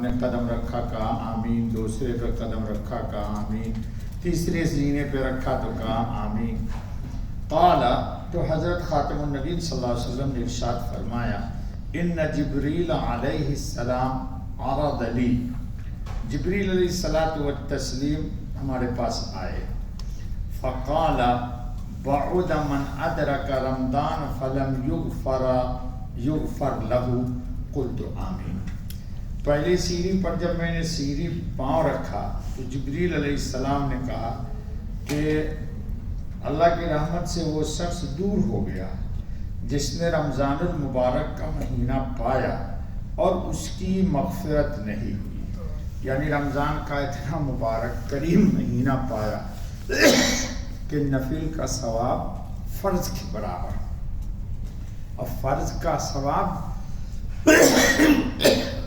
نے قدم رکھا کہا آمین، دوسرے پہ قدم رکھا کہا آمین، تیسرے سینے پہ رکھا تو کہا آمین۔ قال، تو حضرت خاتم النبی صلی اللہ علیہ وسلم نے ارشاد فرمایا، ان جبریل علیہ السلام عرض لی، جبریل علیہ الصلوۃ والتسلیم ہمارے پاس آئے، فقال بعد من ادرک رمضان فلم یغفر له قلت آمین۔ پہلی سیڑھی پر جب میں نے سیڑھی پاؤں رکھا تو جبریل علیہ السلام نے کہا کہ اللہ کی رحمت سے وہ شخص دور ہو گیا جس نے رمضان المبارک کا مہینہ پایا اور اس کی مغفرت نہیں ہوئی، یعنی رمضان کا اتنا مبارک کریم مہینہ پایا کہ نفل کا ثواب فرض کے برابر، اور فرض کا ثواب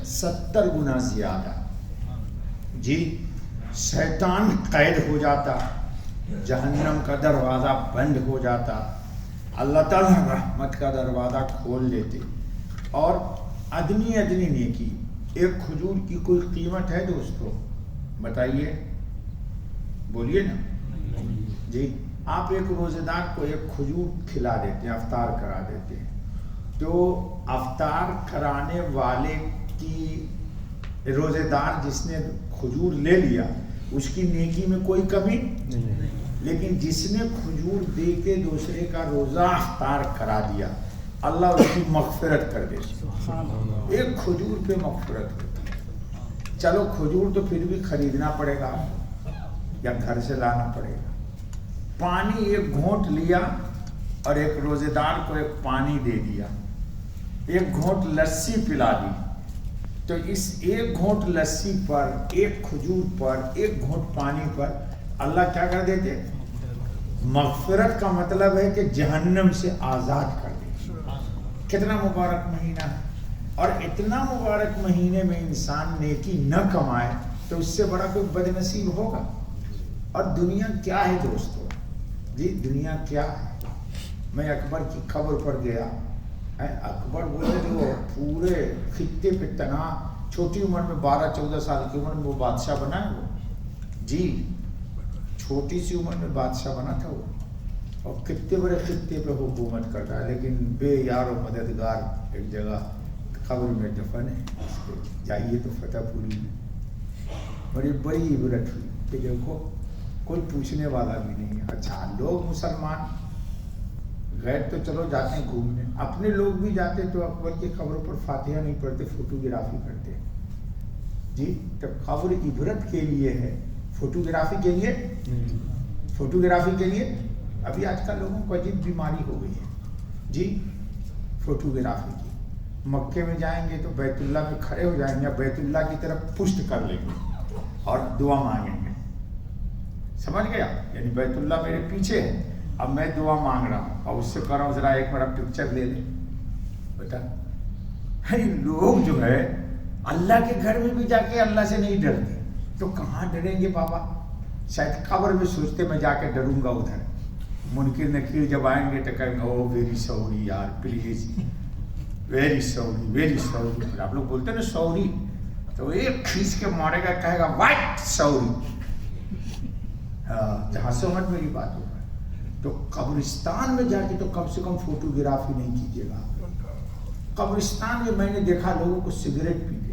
70 گنا زیادہ۔ جی، شیطان قید ہو جاتا، جہنم کا دروازہ بند ہو جاتا، اللہ تعالیٰ رحمت کا دروازہ کھول دیتے، اور ادنی نیکی، ایک کھجور کی کوئی قیمت ہے دوستو؟ بتائیے، بولیے نا جی۔ آپ ایک روزہ دار کو ایک کھجور کھلا دیتے ہیں، افطار کرا دیتے ہیں، تو افطار کرانے والے کی، روزہ دار جس نے کھجور لے لیا اس کی نیکی میں کوئی کمی نہیں، لیکن جس نے کھجور دے کے دوسرے کا روزہ افطار کرا دیا اللہ اس کی مغفرت کر دے، ایک کھجور پہ مغفرت ہوتی ہے۔ چلو کھجور تو پھر بھی خریدنا پڑے گا یا گھر سے لانا پڑے گا۔ پانی ایک گھونٹ لیا اور ایک روزے دار کو ایک پانی دے دیا، ایک گھونٹ لسی پلا دی، تو اس ایک گھونٹ لسی پر، ایک کھجور پر، ایک گھونٹ پانی پر اللہ کیا کر دیتے؟ مغفرت کا مطلب ہے کہ جہنم سے آزاد کر دے۔ کتنا مبارک مہینہ ہے، اور اتنا مبارک مہینے میں انسان نیکی نہ کمائے تو اس سے بڑا کوئی بد نصیب ہوگا۔ اور دنیا کیا ہے دوستو؟ جی دنیا کیا ہے؟ میں اکبر کی قبر پر گیا، اکبر بولے جو پورے خطے پہ تنا، چھوٹی عمر میں 12-14 سال کی عمر میں وہ بادشاہ بنا ہے، وہ جی چھوٹی سی عمر میں بادشاہ بنا تھا وہ، اور کتنے بڑے خطے پہ حکومت کرتا ہے، لیکن بے یار و مددگار ایک جگہ قبر میں دفن ہے۔ جائیے تو فتح پوری میں بڑی عبرت ہوئی کہ دیکھو کوئی پوچھنے والا بھی نہیں ہے۔ اچھا لوگ مسلمان غیر تو چلو جاتے ہیں گھومنے، اپنے لوگ بھی جاتے تو اکبر کی قبر پر فاتحہ نہیں پڑھتے، فوٹوگرافی کرتے۔ جی تو قبر عبرت کے لیے ہے، فوٹوگرافی کے لیے، فوٹوگرافی کے لیے ابھی آج کل لوگوں کو عجیب بیماری ہو گئی ہے جی فوٹوگرافی کی۔ مکے میں جائیں گے تو بیت اللہ میں کھڑے ہو جائیں گے، بیت اللہ کی طرف پشت کر لیں گے اور دعا مانگیں گے، سمجھ گیا؟ یعنی بیت اللہ میرے پیچھے ہے، اب میں دعا مانگ رہا ہوں اور اس سے کر رہا ہوں ذرا ایک میرا پکچر لے لیں۔ بتا لوگ جو ہے اللہ کے گھر میں بھی جا کے اللہ سے نہیں ڈرتے، تو کہاں ڈریں گے بابا؟ شاید قبر میں سوچتے میں جا کے ڈروں گا ادھر، منکر نکیر جب آئیں گے تو کہیں گے او ویری سوری یار please, very sorry very sorry. آپ لوگ بولتے ہیں نا سوری، تو ایک کھینچ کے مارے گا، کہے گا وائٹ سوری، جہاں سمجھ میری بات ہوگا۔ تو قبرستان میں جا کے تو کم سے کم فوٹوگرافی نہیں کیجیے گا۔ قبرستان میں میں نے دیکھا لوگوں کو سگریٹ پیتے،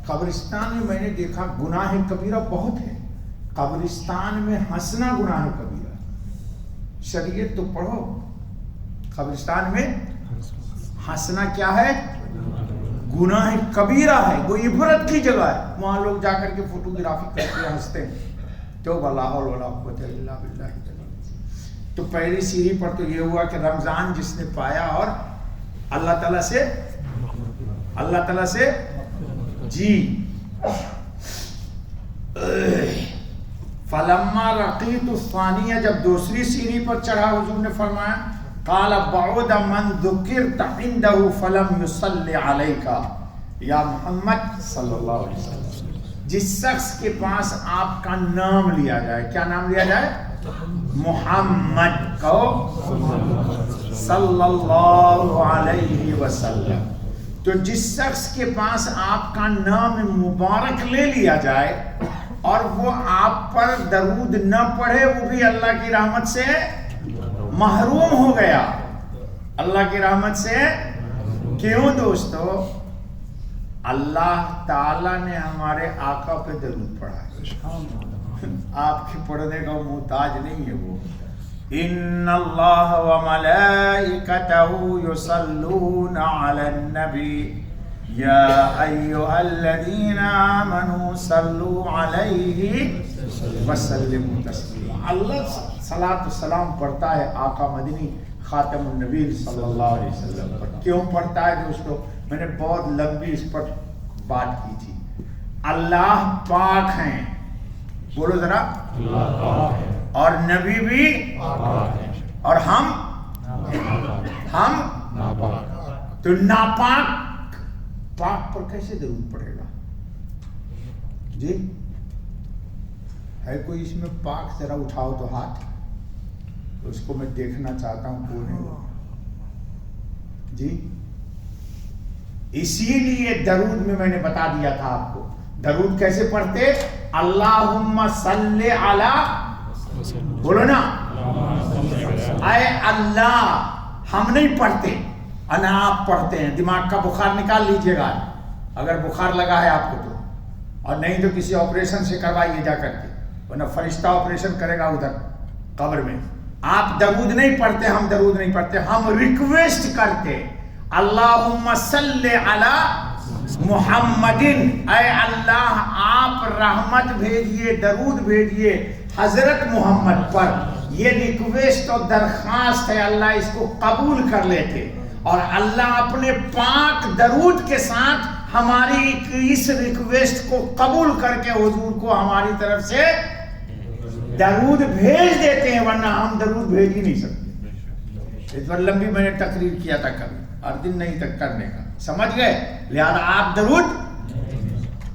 قبرستان میں میں نے دیکھا گناہ کبیرہ بہت ہے، قبرستان میں ہنسنا گناہ کبیرہ، شریعت تو پڑھو، قبرستان میں ہنسنا کیا ہے؟ گناہ کبیرہ ہے، وہ عبرت کی جگہ ہے، وہاں لوگ جا کر کے فوٹوگرافی کرتے ہنستے ہیں، تو لا حول ولا قوت الا باللہ۔ تو پہلی سیڑھی پر تو یہ ہوا کہ رمضان جس نے پایا اور اللہ تعالیٰ سے جی فلما رقیت الثانیہ، جب دوسری سیڑھی پر چڑھا حضور نے فرمایا قال بعد من ذکرت عنده فلم يصل علیک یا محمد صلی اللہ علیہ وسلم، جس شخص کے پاس آپ کا نام لیا جائے، کیا نام لیا جائے؟ محمد کو صلی اللہ علیہ وسلم، تو جس شخص کے پاس آپ کا نام مبارک لے لیا جائے اور وہ آپ پر درود نہ پڑھے وہ بھی اللہ کی رحمت سے محروم ہو گیا. اللہ کی رحمت سے کیوں دوستو؟ اللہ تعالیٰ نے ہمارے آقا پہ درود پڑھا ہے, آپ کے پڑھنے کا محتاج نہیں ہے وہ. ان اللہ و ملائکتہ یصلون علی النبی یا ایھا الذین آمنوا صلوا علیہ وسلموا تسلیما. اللہ صلاۃ و سلام پڑھتا ہے آقا مدنی خاتم النبی صلی اللہ علیہ وسلم پر. کیوں پڑھتا ہے دوستو؟ میں نے بہت لمبی اس پر بات کی تھی. اللہ پاک ہیں, بولو ذرا, اور نبی بھی, اور ہم تو ناپاک پاک پر کیسے درود پڑے گا جی؟ ہے کوئی اس میں پاک؟ ذرا اٹھاؤ تو ہاتھ, اس کو میں دیکھنا چاہتا ہوں کون ہے جی. اسی لیے درود میں نے بتا دیا تھا آپ کو, درود کیسے پڑھتے؟ اللہم صلی علی, بولو نا, اے اللہ. ہم نہیں پڑھتے, انا آپ پڑھتے ہیں. دماغ کا بخار نکال لیجئے گا اگر بخار لگا ہے آپ کو تو, اور نہیں تو کسی آپریشن سے کروائیے جا کر کے, ورنہ فرشتہ آپریشن کرے گا ادھر قبر میں. آپ درود نہیں پڑھتے, ہم درود نہیں پڑھتے, ہم ریکویسٹ کرتے اللہم صلی علی محمد, اے اللہ آپ رحمت بھیجئے, درود بھیجئے حضرت محمد پر. یہ ریکویسٹ اور درخواست ہے, اللہ اس کو قبول کر لیتے, اور اللہ اپنے پاک درود کے ساتھ ہماری اس ریکویسٹ کو قبول کر کے حضور کو ہماری طرف سے درود بھیج دیتے ہیں, ورنہ ہم درود بھیج ہی نہیں سکتے. اس پر لمبی میں نے تقریر کیا تھا کبھی, اور دن نہیں تک کرنے کا, سمجھ گئے؟ لہذا آپ درود,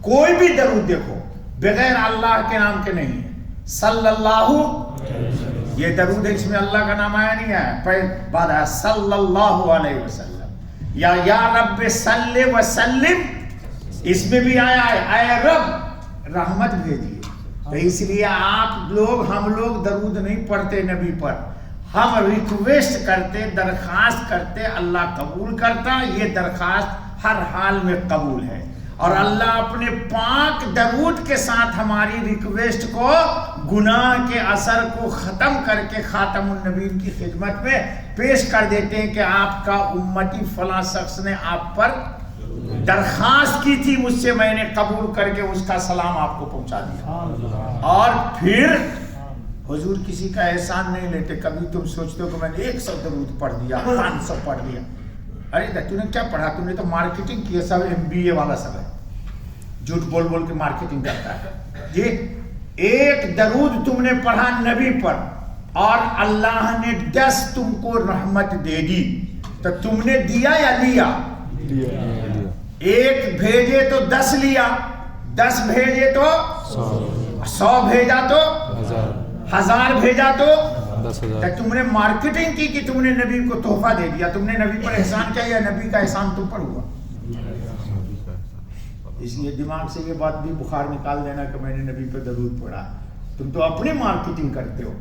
کوئی بھی درود دیکھو بغیر اللہ کے نام کے نہیں ہے. صلی اللہ, یہ درود ہے, اس میں اللہ کا نام آیا نہیں ہے, پہلے بعد آیا صلی اللہ علیہ وسلم. یا رب صلی وسلم, اس میں بھی آیا ہے اے رب رحمت بھیجیے. تو اس لیے آپ لوگ, ہم لوگ درود نہیں پڑھتے نبی پر, ہم ریکویسٹ کرتے, درخواست کرتے, اللہ قبول کرتا. یہ درخواست ہر حال میں قبول ہے, اور اللہ اپنے پاک درود کے ساتھ ہماری ریکویسٹ کو, گناہ کے اثر کو ختم کر کے خاتم النبیین کی خدمت میں پیش کر دیتے ہیں کہ آپ کا امتی فلاں شخص نے آپ پر درخواست کی تھی مجھ سے, میں نے قبول کر کے اس کا سلام آپ کو پہنچا دیا. اور پھر حضور کسی کا احسان نہیں لیتے. کبھی تم سوچتے ہو کہ میں نے 100 درود پڑھ دیا, 500 پڑھ دیا. ارے تو نے کیا پڑھا؟ تم نے تو مارکیٹنگ کی ہے, سب MBA والا سب ہے, جھوٹ بول بول کے مارکیٹنگ کرتا ہے جی. ایک درود تم نے پڑھا نبی پر, اور اللہ نے 10 تم کو رحمت دے دی, تو تم نے دیا یا لیا؟ ایک بھیجے تو 10 لیا, 10 بھیجے تو 100 بھیجا تو 1000 بھیجا تو تم نے مارکیٹنگ کی کہ تم نے نبی کو تحفہ دے دیا. تم نے نبی پر احسان کیا یا نبی کا احسان تم پر ہوا؟ اس لیے دماغ سے یہ بات بھی بخار نکال دینا کہ میں نے نبی پہ درود پڑھا. تم تو اپنی مارکیٹنگ کرتے ہو,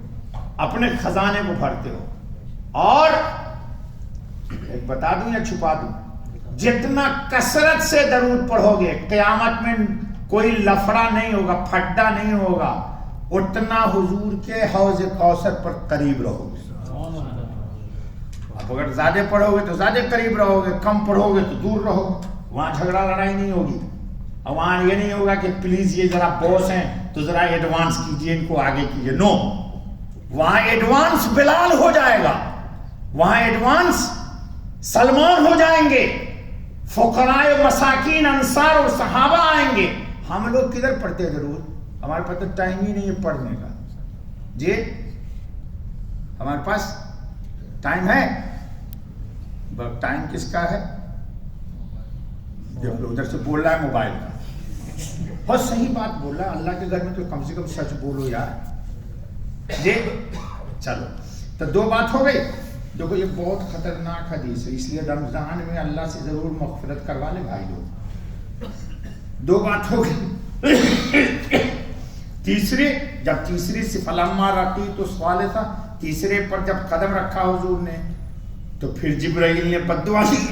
اپنے خزانے کو بھرتے ہو. اور ایک بتا دوں یا چھپا دوں, جتنا کثرت سے درود پڑھو گے قیامت میں کوئی لفڑا نہیں ہوگا, پھڈا نہیں ہوگا, اتنا حضور کے حوض کوثر پر قریب رہو گے. اب اگر زیادہ پڑھو گے تو زیادہ قریب رہو گے, کم پڑھو گے تو دور رہو گے. وہاں جھگڑا لڑائی نہیں ہوگی, اور وہاں یہ نہیں ہوگا کہ پلیز یہ ذرا باس ہیں تو ذرا ایڈوانس کیجئے, ان کو آگے کیجئے. نو, وہاں ایڈوانس بلال ہو جائے گا, وہاں ایڈوانس سلمان ہو جائیں گے, فقراء مساکین انصار اور صحابہ آئیں گے. ہم لوگ کدھر پڑھتے ہیں درود؟ ہمارے پاس تو ٹائم ہی نہیں ہے پڑھنے کا جی. ہمارے پاس ٹائم ہے؟ ٹائم کس کا ہے؟ ادھر سے بول رہا ہے موبائل کا. بہت صحیح بات بول رہا ہے, اللہ کے گھر میں تو کم سے کم سچ بولو یار جی. چلو, تو 2 بات ہو گئی. دیکھو یہ بہت خطرناک حدیث ہے، اس لیے رمضان میں اللہ سے ضرور مغفرت کروا لے بھائی لوگ۔ دو بات ہو گئی۔ تیسری، جب تیسری سے فلما رقیت الثالثہ، تیسرے پر جب قدم رکھا حضور نے تو پھر جبرائیل نے بددعا کی،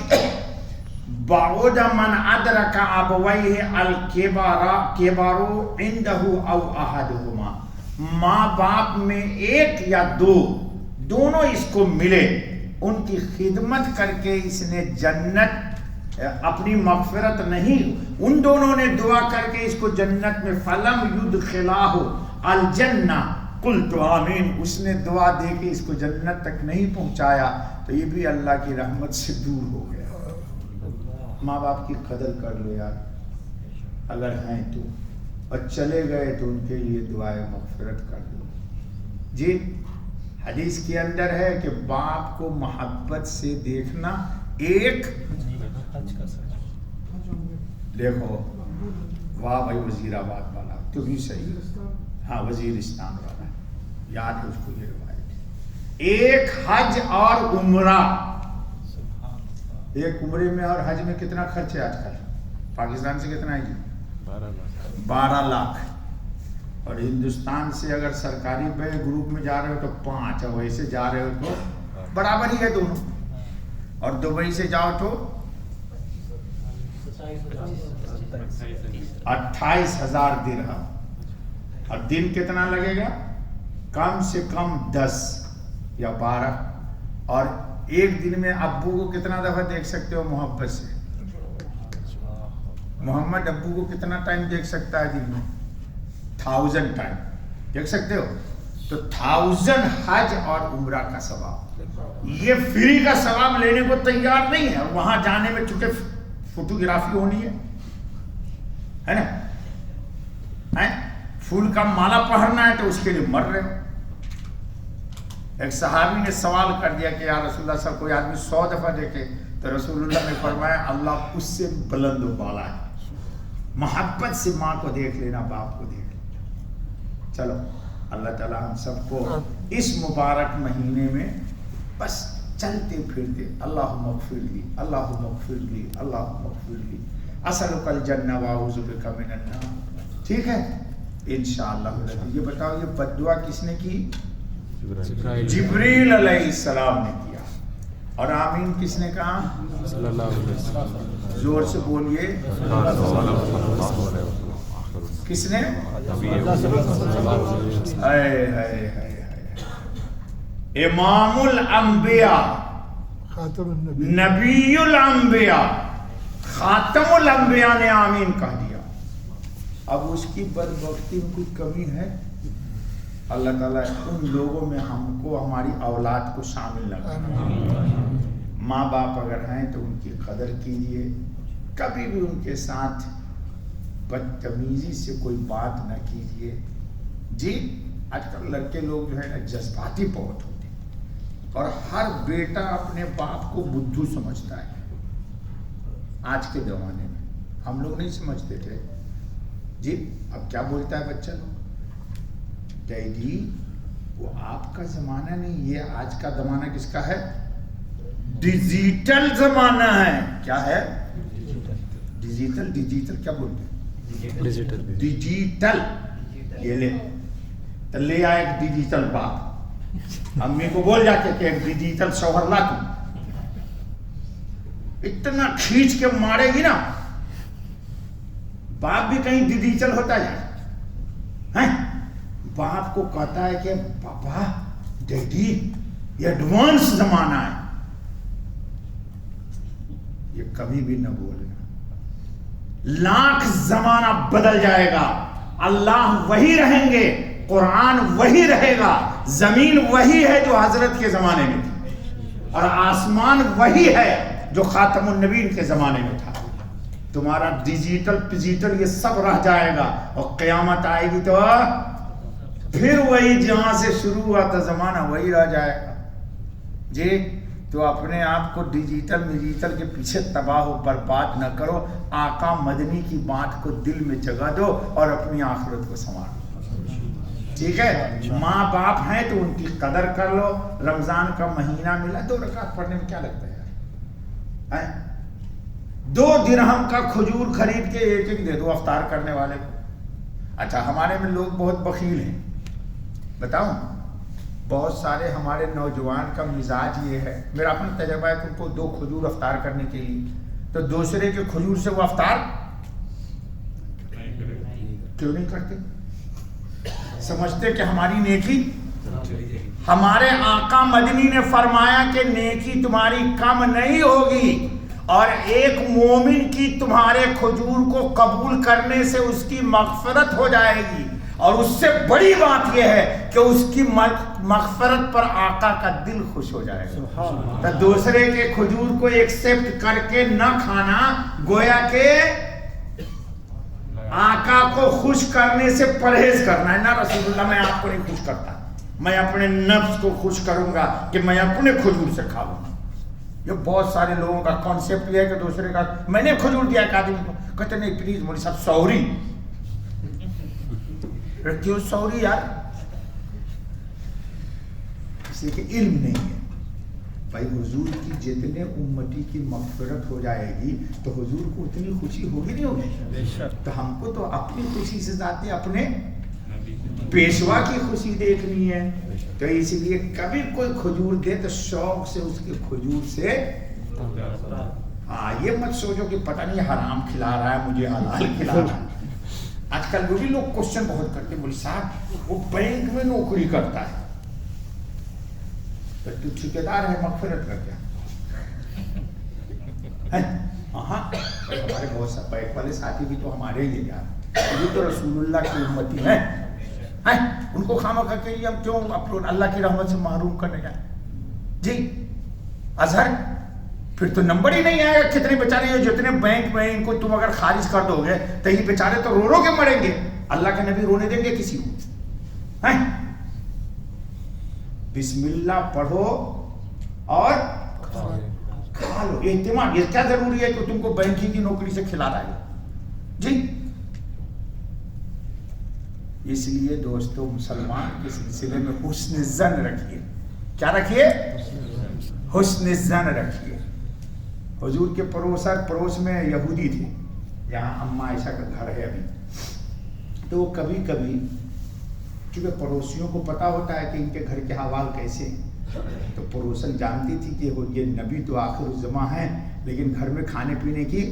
بعد من ادرک ابویہ الکبر عنده او احدہما، ماں باپ میں ایک یا دونوں اس کو ملے، ان کی خدمت کر کے اس نے جنت اپنی مغفرت نہیں، ان دونوں نے دعا کر کے اس کو جنت میں فلم یدخلاہ الجنہ قلت آمین، اس نے دعا دے کے اس کو جنت تک نہیں پہنچایا تو یہ بھی اللہ کی رحمت سے دور ہو گیا۔ ماں باپ کی قدر کر لو یار، اگر ہیں تو، اور چلے گئے تو ان کے لیے دعائے مغفرت کر دو۔ جی حدیث کے اندر ہے کہ باپ کو محبت سے دیکھنا ایک، دیکھو واہ بھائی وزیر آباد والا تو بھی صحیح، ہاں وزیرستان والا یاد ہے اس کو یہ روایت، ایک حج اور عمرہ، ایک عمرے میں اور حج میں کتنا خرچ ہے آج کل؟ پاکستان سے کتنا ہے جی؟ 12 لاکھ، اور ہندوستان سے اگر سرکاری گروپ میں جا رہے ہو تو 5، اور ویسے جا رہے ہو تو برابر ہی ہے دونوں، اور دبئی سے جاؤ تو 28,000 درہم، اور دن کتنا لگے گا؟ کم سے کم 10 یا 12، اور ایک دن میں ابو کو کتنا دفعہ دیکھ سکتے ہو محبت سے؟ محمد ابو کو کتنا ٹائم دیکھ سکتا ہے دن میں؟ 1000 ٹائم دیکھ سکتے ہو، تو 1000 حج اور عمرہ کا ثواب، یہ فری کا ثواب لینے کو تیار نہیں ہے، وہاں جانے میں چونکہ فوٹوگرافی ہونی ہے نا، پھول کا مالا پہننا ہے تو اس کے لیے مر رہے ہو۔ ایک صحابی نے سوال کر دیا کہ یا رسول اللہ صاحب کوئی آدمی 100 دفعہ دیکھے، تو رسول اللہ نے فرمایا اللہ اس سے بلند و بالا ہے، محبت سے ماں کو دیکھ لینا، باپ کو دیکھ لینا۔ چلو اللہ تعالی ہم سب کو اس مبارک مہینے میں بس چلتے پھرتے اللہم اغفر لی، اللہم اغفر لی، اللہم اغفر لی، اسألک الجنہ واعوذ بک من النار، ٹھیک ہے انشاءاللہ۔ یہ بتاؤ یہ بددعا کس نے کی؟ جبریل علیہ السلام نے کیا، اور آمین کس نے کہا؟ صلی اللہ علیہ وسلم، زور سے بولیے، کس نے؟ امام الانبیاء، نبی الانبیاء، خاتم الانبیاء نے آمین کہہ دیا۔ اب اس کی بدبختی میں کوئی کمی ہے؟ اللہ تعالیٰ ان لوگوں میں ہم کو ہماری اولاد کو شامل نہ کرنا۔ ماں باپ اگر ہیں تو ان کی قدر کیجیے، کبھی بھی ان کے ساتھ بدتمیزی سے کوئی بات نہ کیجیے۔ جی آج کل لڑکے لوگ جو ہے نا جذباتی بہت ہوتے ہیں، اور ہر بیٹا اپنے باپ کو بدھو سمجھتا ہے۔ آج کے زمانے میں ہم لوگ نہیں سمجھتے تھے جی، اب کیا بولتا ہے بچہ لوگ؟ ڈیڈی وہ آپ کا زمانہ نہیں، یہ آج کا زمانہ کس کا ہے؟ ڈیجیٹل زمانہ ہے۔ کیا ہے؟ ڈیجیٹل کیا بولتے ہیں؟ ڈیجیٹل۔ یہ لے آئے ایک ڈیجیٹل باپ، امی کو بول جاتے کہ ایک ڈیجیٹل شوہر لا، تم اتنا کھینچ کے مارے گی نا باپ بھی کہیں ڈیجیٹل ہوتا جائے۔ باپ کو کہتا ہے کہ پاپا ڈیڈی یہ ایڈوانس زمانہ ہے، یہ کبھی بھی نہ بولنا۔ لاکھ زمانہ بدل جائے گا، اللہ وہی رہیں گے، قرآن وہی رہے گا، زمین وہی ہے جو حضرت کے زمانے میں تھی، اور آسمان وہی ہے جو خاتم النبیین کے زمانے میں تھا۔ تمہارا ڈیجیٹل یہ سب رہ جائے گا، اور قیامت آئے گی تو پھر وہی جہاں سے شروع ہوا تھا زمانہ وہی رہ جائے گا۔ جی تو اپنے آپ کو ڈیجیٹل کے پیچھے تباہ و برباد نہ کرو، آقا مدنی کی بات کو دل میں جگہ دو اور اپنی آخرت کو سنوارو۔ ٹھیک ہے، ماں باپ ہیں تو ان کی قدر کر لو. رمضان کا مہینہ ملا، 2 رکعت پڑھنے میں کیا لگتا ہے یار؟ 2 درہم کا کھجور خرید کے ایک دے دو افطار کرنے والے کو. اچھا ہمارے میں لوگ بہت بخیل ہیں، بتاؤں بہت سارے ہمارے نوجوان کا مزاج یہ ہے، میرا اپنا تجربہ ہے کہ ان کو 2 کھجور افطار کرنے کے لیے، تو دوسرے کے کھجور سے وہ افطار کیوں نہیں کرتے؟ سمجھتے کہ ہماری نیکی، ہمارے آقا مدنی نے فرمایا کہ نیکی تمہاری کم نہیں ہوگی، اور ایک مومن کی تمہارے کھجور کو قبول کرنے سے اس کی مغفرت ہو جائے گی، اور اس سے بڑی بات یہ ہے کہ اس کی مغفرت پر آقا کا دل خوش ہو جائے گا. تو دوسرے کے کھجور کو ایکسپٹ کر کے نہ کھانا گویا کہ آقا کو خوش کرنے سے پرہیز کرنا ہے. نہ رسول اللہ میں آپ کو نہیں خوش کرتا، میں اپنے نفس کو خوش کروں گا کہ میں اپنے کھجور سے کھاؤں. یہ بہت سارے لوگوں کا کانسیپٹ یہ ہے کہ دوسرے کا، میں نے کھجور دیا ایک آدمی کو، کہتے نہیں پلیز مولوی صاحب سوری. کیوں سوری یار؟ اس لیے کہ علم نہیں ہے. بھائی حضور کی جتنے امتی کی مغفرت ہو جائے گی تو حضور کو اتنی خوشی ہوگی نہیں ہوگی؟ تو ہم کو تو اپنی خوشی سے زیادہ اپنے پیشوا کی خوشی دیکھنی ہے. تو اس لیے کبھی کوئی کھجور دے تو شوق سے اس کے کھجور سے، ہاں یہ مت سوچو کہ پتہ نہیں حرام کھلا رہا ہے مجھے حلال کھلا رہا ہے. آج کل وہ بھی لوگ کوشچن بہت کرتے ہیں، بولے صاحب وہ بینک میں نوکری کرتا ہے تو ٹھیکیدار ہے، مغفرت کر کیا؟ ہاں ہمارے بہت سا بینک والے ساتھی بھی تو ہمارے ہی یار، یہ تو رسول اللہ کی امتی ہے، ان کو خامخواہ کر کے ہم کیوں اللہ کی رحمت سے محروم کرنے جائیں؟ جی اظہر پھر تو نمبر ہی نہیں آئے گا کتنے بیچارے جتنے بینک میں ان کو تم اگر خارج کر دو گے تو یہ بیچارے تو رو رو کے مریں گے. اللہ کے نبی رونے دیں گے کسی کو؟ بسم اللہ پڑھو اور کھا لو. اہتمام یہ کیا ضروری ہے کہ تم کو بینکنگ کی نوکری سے کھلا رہا ہے جی؟ اس لیے دوستو مسلمان کے سلسلے میں حسن ظن رکھیے. کیا رکھیے؟ حسن ظن رکھیے. حضور کے پڑوس میں یہودی تھے، یہاں اماں عائشہ کا گھر ہے ابھی، تو وہ کبھی کبھی چونکہ پڑوسیوں کو پتا ہوتا ہے کہ ان کے گھر کے حوال کیسے، تو پڑوسن جانتی تھی کہ یہ نبی تو آخر الزماں ہیں لیکن گھر میں کھانے پینے کی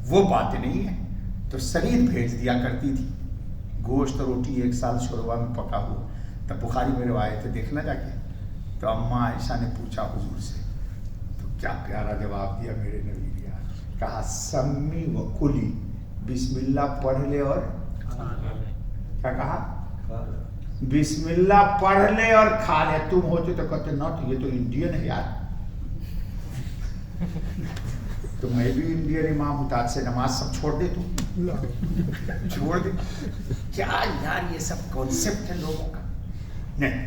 وہ باتیں نہیں ہیں، تو سرید بھیج دیا کرتی تھی. گوشت روٹی 1 سال شوربہ میں پکا ہوا. تب بخاری میں روایت ہے، دیکھنا جا کے. تو اماں عائشہ نے پوچھا حضور سے، تو کیا پیارا جواب دیا میرے نبی نے، کہا سمی و کلی، بسم اللہ پڑھ لے اور کیا کہا؟ بسم اللہ پڑھ لے اور کھا لے. تم ہوتے تو کہتے ناٹ یہ تو انڈین ہے یار. تو میں بھی انڈین امام متاد سے نماز سب چھوڑ دے، تو چھوڑ دے. کیا یار یہ سب کانسیپٹ ہے لوگوں کا. نہیں،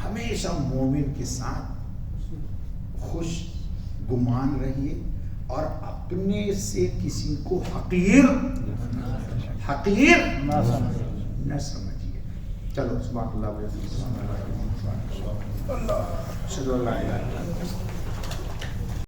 ہمیشہ مومن کے ساتھ خوش گمان رہیے اور اپنے سے کسی کو حقیر نہ سمجھیے. چلو سبحان اللہ.